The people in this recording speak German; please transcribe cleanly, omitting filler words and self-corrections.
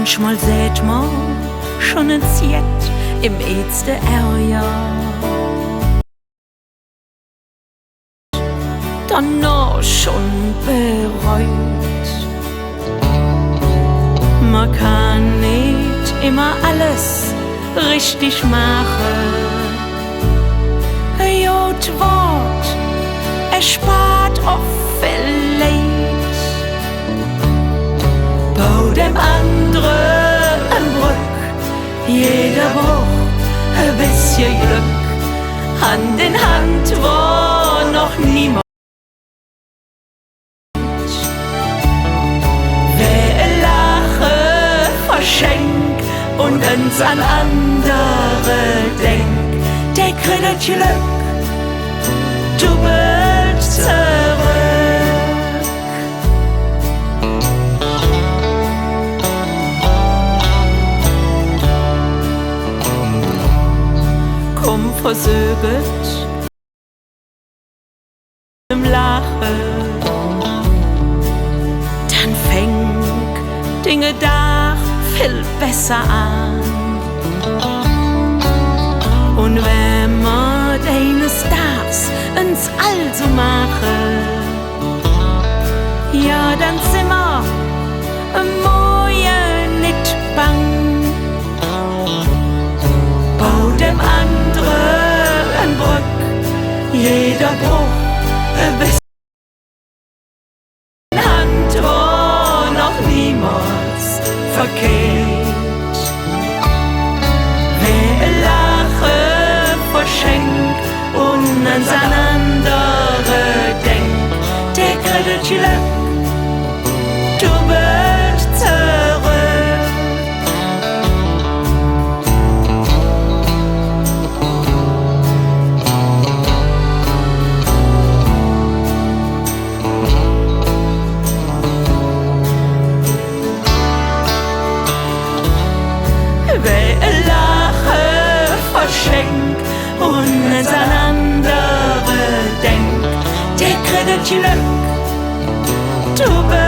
Manchmal seht man schon ein Ziet im ersten Jahr. Dann noch schon bereut. Man kann nicht immer alles richtig machen. Jod Wort erspart oft viel Leid. Bau dem anderen ein Brück, jeder braucht ein bisschen Glück. Hand in Hand war noch niemand. Schenk und uns an andere denk, der kriegt Glück doppelt zurück. Komm, versucht im Lachen, dann fängt Dinge da viel besser an. Und wenn wir deines Stars uns also machen, ja, dann sind wir morgen nicht bang. Bau dem anderen ein Brück, jeder braucht ein bisschen Hand, wo noch niemals verkehrt. Wer Lache verschenkt und ans andere denkt, der kriegt Glück doppelt zurück. Wer Lache verschenkt und ans andere denkt, der kriegt Glück doppelt